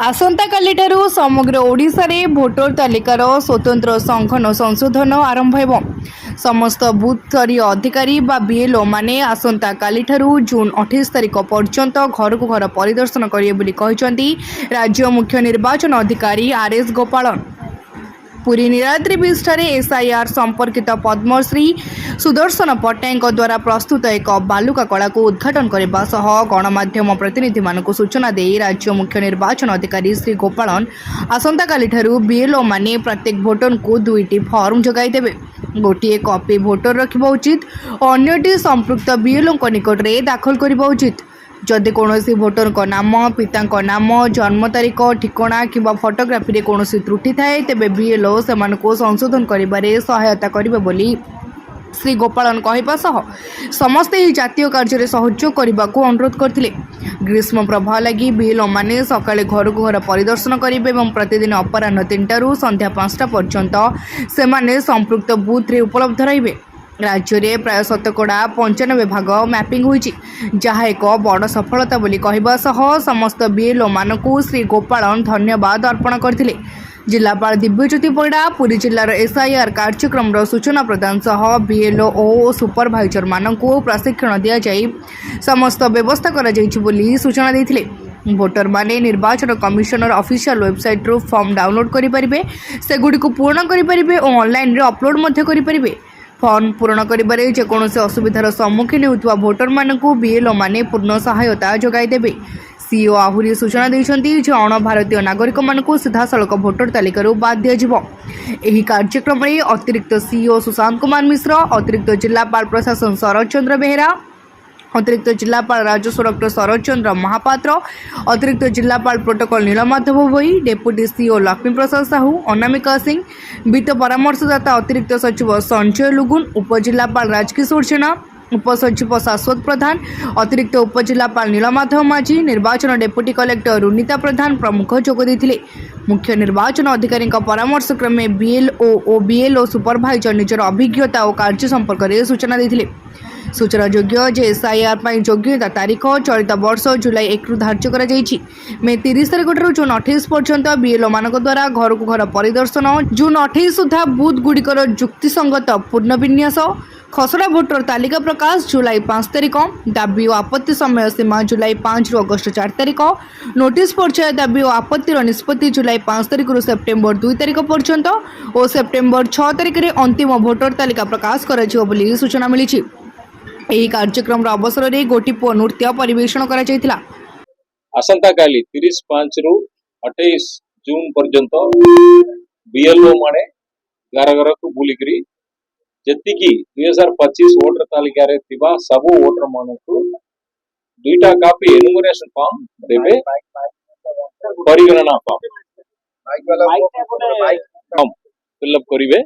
आसंता कालिठारु समग्र ओडिशा रे भोटर तालिकार स्वतंत्र संखन संशोधन आरंभ हेबो। समस्त बूथ स्तरीय अधिकारी बा बीएलओ माने आसंता कालिठारु जून 28 तारिख पर्यंत घर को घर परिदर्शन करिवे बोली कहिसंती राज्य मुख्य निर्वाचन अधिकारी आरएस गोपालन। पुरी नीलाद्री बीच ठारे एसआईआर संपर्कित पद्मश्री सुदर्शन पट्टनायक द्वारा प्रस्तुत एक बालुका कला को उद्घाटन करने सह गणमाध्यम प्रतिनिधि मानक सूचना दे राज्य मुख्य निर्वाचन अधिकारी श्री गोपालन आसंता कालिठारु बीएलओ माने प्रत्येक भोटर को 2टी फॉर्म जगाई देबे। गोटे कॉपी भोटर रखिबा उचित और अन्यटी संपृक्त बीएलओ निकट रे दाखल करबा उचित। जदि कौनसी भोटर को नाम पिता नाम जन्म तारीख ठिकाना कि फोटोग्राफी कौन त्रुटि थाए तेबे बीएलओ से संशोधन करिबारे सहायता करिबे बोली श्री गोपालन कहवा सह समस्ते ही जातीय कार्य सहयोग करने को अनुरोध करते। ग्रीष्म प्रभाव लगी बीएलओ माने सकाळे घर को घर परिदर्शन करेंगे और प्रतिदिन अपराह्न 3टारू संध्या 5टा पर्यंत से संपृक्त बूथ रे उपलब्ध रहिबे। राज्य में प्राय 95 भाग मैपिंग होइछि जहाँ एक बड़ सफलता बोली कहवा सह समस्त बीएलओ मानकु श्री गोपालन धन्यवाद अर्पण करथिले। जिलापाल दिव्यज्योति परिड़ा पुरी जिलार एसआईआर कार्यक्रम सूचना प्रदान सह बीएलओ और सुपरभाइजर मानकु प्रशिक्षण दिया जाई समस्त व्यवस्था करा जाइछि बोली सूचना देथिले। भोटर माने निर्वाचन कमिशनर ऑफिशियल वेबसाइट रो फॉर्म डाउनलोड करि परिबे, सेगुडी को पूर्ण करि परिबे और ऑनलाइन रे अपलोड मध्य करि परिबे। फॉर्म पूर्ण करिबारे जेकोनोसी असुविधार सम्मुखीन होउतवा भोटर मानकु बीएलओ माने पूर्ण सहायता जोगाई देबे। सीओ आहुरी सूचना दैछंती जे अण भारतीय नागरिक मानकु सीधा सड़क भोटर तालिकारु बाद दियाजिबो। एही कार्यक्रम रे अतिरिक्त सीओ सुशांत कुमार मिश्र, अतिरिक्त जिलापाल प्रशासन शरद चंद्र बेहेरा, अतिरिक्त जिलापाल राजस्व डॉक्टर शरद चंद्र महापात्र, अतिरिक्त जिलापाल प्रोटोकॉल नीलमाधव भोई, डेप्यूटी सीओ लक्ष्मी प्रसाद साहू, अनामिका सिंह, वित्त परामर्शदाता अतिरिक्त सचिव संजय लुगुन, उपजिलापाल राजकिशोर जेना, उपसचिव शाश्वत प्रधान, अतिरिक्त उपजिलापाल नीलमाधव माझी, निर्वाचन डेप्यूटी कलेक्टर रुनिता प्रधान प्रमुख जोग देथिले। मुख्य निर्वाचन अधिकारी परामर्श क्रमे बीएलओ और बीएलओ सुपरभाइजर निजर अभिज्ञता और कार्य संपर्क में सूचना देथिले। सूचना योग्य जे एसआईआर योग्यता तारीख चलित वर्ष जुलाई 1 रु धार्य करा जाइछि। मे 30 तारिख जून 28 पर्यंत बीएलओ मानक द्वारा घर को घर परिदर्शन, जून 28 सुधा बूथ गुड़िकर युक्तिसंगत पूर्ण विन्यास, खसड़ा भोटर तालिका प्रकाश जुलाई 5 तारिख, दाबी और आपत्ति समय सीमा जुलाई 5 रु अगस्त 4 तारिख, नोटिस पर्याय दाबी और आपत्तिर निष्पत्ति जुलाई 5 तारिख रु सेप्टेम्बर 2 तारिख पर्यंत और सेप्टेम्बर 6 तारिख रे अंतिम भोटर तालिका प्रकाश कराजिबो बोली सूचना मिली। ଏହି କାର୍ଯ୍ୟକ୍ରମର ଅବସରରେ ଗୋଟିପୁଅ ନୃତ୍ୟ ପରିବେଷଣ କରାଯାଇଥିଲା। ଆସନ୍ତା କାଲି 30 ରୁ 28 ଜୁନ ପର୍ଯ୍ୟନ୍ତ बीएलओ माने घर घर को बुलिकरी जतिकी 2025 वोटर तालिका रे थिबा सब वोटर मानकु 2टा कॉपी एनुमरेशन फॉर्म देबे, परिगणना फॉर्म फिलअप करिवे,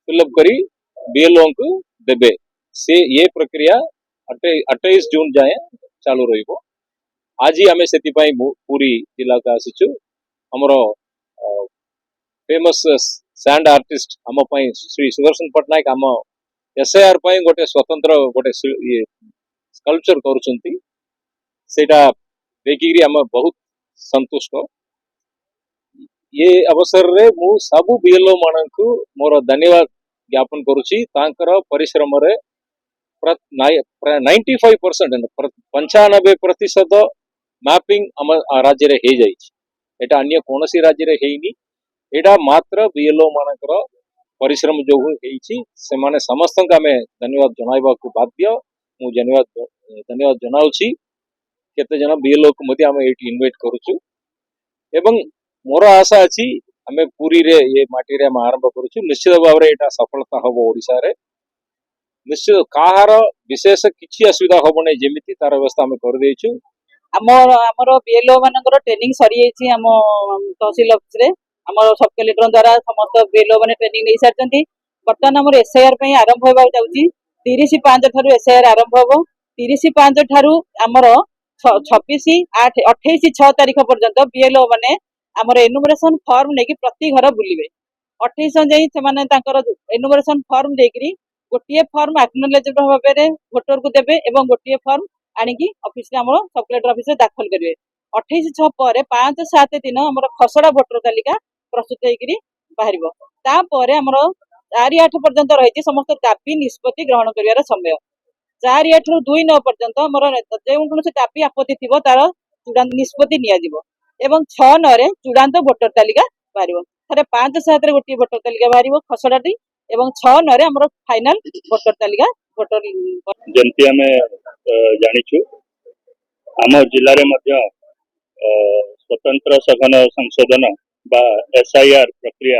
फिलअप करी बीएलओ को देबे। से ये प्रक्रिया 28 जून जाए चालू रहिबो। आज ही आमे सेति पई पूरी जिला का आसीचु। हमरो फेमस सैंड आर्टिस्ट हम पई श्री सुदर्शन पट्टनायक हम एसआईआर पई गोटे स्वतंत्र गोटे ये स्कल्पचर करूचंती, सेटा देखिरी हम बहुत संतुष्ट। ये अवसर रे मु सब बीएलओ मानकु मोर धन्यवाद ज्ञापन करूची। तांकर परिश्रम रे 95% 95% मैपिंग आम राज्य रे हे जाइछि। एटा अन्य कोनोसी राज्य रे हेइनी, एटा मात्र बीएलओ मानकर परिश्रम जोगु हेइछि। से माने समस्तक आमे धन्यवाद जणाइबा को बाध्य। मु धन्यवाद जणाउछि। केते जन बीएलओ को मते आमे एटी इनवाइट करूछु एवं मोर आशा अछि आमे पूरी रे ये माटी रे आरंभ करूछु। निश्चित भाव रे एटा सफलता होबो ओडिसा रे। निश्चित काहार विशेष किछि असुविधा होबो नै, जेमिति तार व्यवस्था हम कर देइछु। हमर बीएलओ मानकर ट्रेनिंग सरी जाइछि। हम तहसील ऑफिस रे हमर सब कलेक्टर द्वारा समस्त बीएलओ माने ट्रेनिंग नै सारचंती। वर्तमान हमर एसआईआर पई आरंभ होबा जाउछि। 30/5 थारु एसआईआर आरंभ होबो। 30/5 थारु हमर 28/6 तारिख पर्यंत बीएलओ माने हमर एनुमरेशन फॉर्म नेकी प्रति घर बुलिबे। 28 जाई से माने तांकर एनुमरेशन फॉर्म देकरी गोटिए फॉर्म एक्नॉलेजमेंट भाबे रे भोटर को देबे एवं गोटिए फॉर्म आनिकी ऑफिस रे हमर सब कलेक्टर ऑफिस रे दाखल करिवे। 28/6 ପରେ 5/7 दिन आमर खसड़ा भोटर तालिका प्रस्तुत होकर बाहर तापर आमर 4/8 पर्यंत रही समस्त दाबी निष्पत्ति ग्रहण कर समय 4/8 ରୁ 2/9 पर्यंत आमर जो कौन दाबी आपत्ति थी तार चूड़ांत निष्पत्ति एवं 6/9 चूड़ांत भोटर तालिका बाहर थे 5/7 गोटे भोटर तालिका बाहर खसड़ाटी एवं 6/9 आमर फाइनाल भोटर तालिका भोटर जमती आम जाचु आम जिले में स्वतंत्र सघन संशोधन बा SIR प्रक्रिया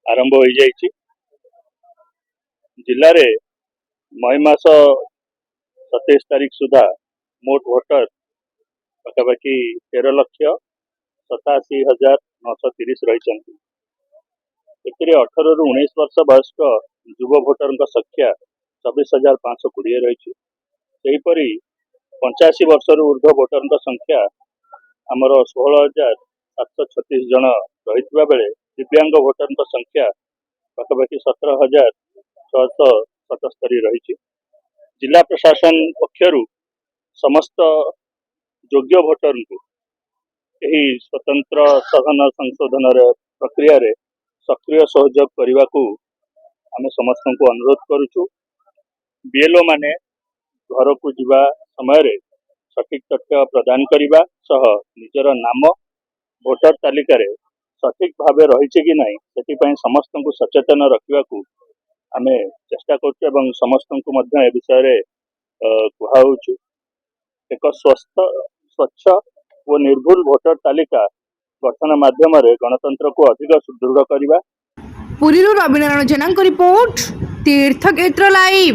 आरंभ हो जाइए। जिले में मई मास 27 तारीख सुधा मोट भोटर पाखापाखि 13,87,930 रही। 18 ରୁ 19 वर्ष वयस्क युव भोटर संख्या 24,520 रही। सेहीपरि 85 वर्ष ऊर्ध्व भोटर संख्या आमर 16,736 जन रही बेले दिव्यांग भोटर संख्या पाखापाखि 17,677 रही। जिला प्रशासन पक्षर समस्त योग्य भोटर को यही स्वतंत्र सघन संशोधन प्रक्रिया रे सक्रिय सहयोग करने को आम समस्त को अनुरोध करुचु। BLO माने घर को जीवा समय सठिक तथ्य प्रदान करने सह निजर नाम भोटर तालिका रे सठिक भाव रही कि नहीं से समस्त को सचेतन रखा आम चेष्टा कर समस्त को ए विषय कहु। एक स्वस्थ स्वच्छ और निर्भुल भोटर तालिका गठन माध्यम गणतंत्र को अधिक सुदृढ़ करने। पुरी रविनारायण जेना रिपोर्ट तीर्थक्षेत्र लाइव।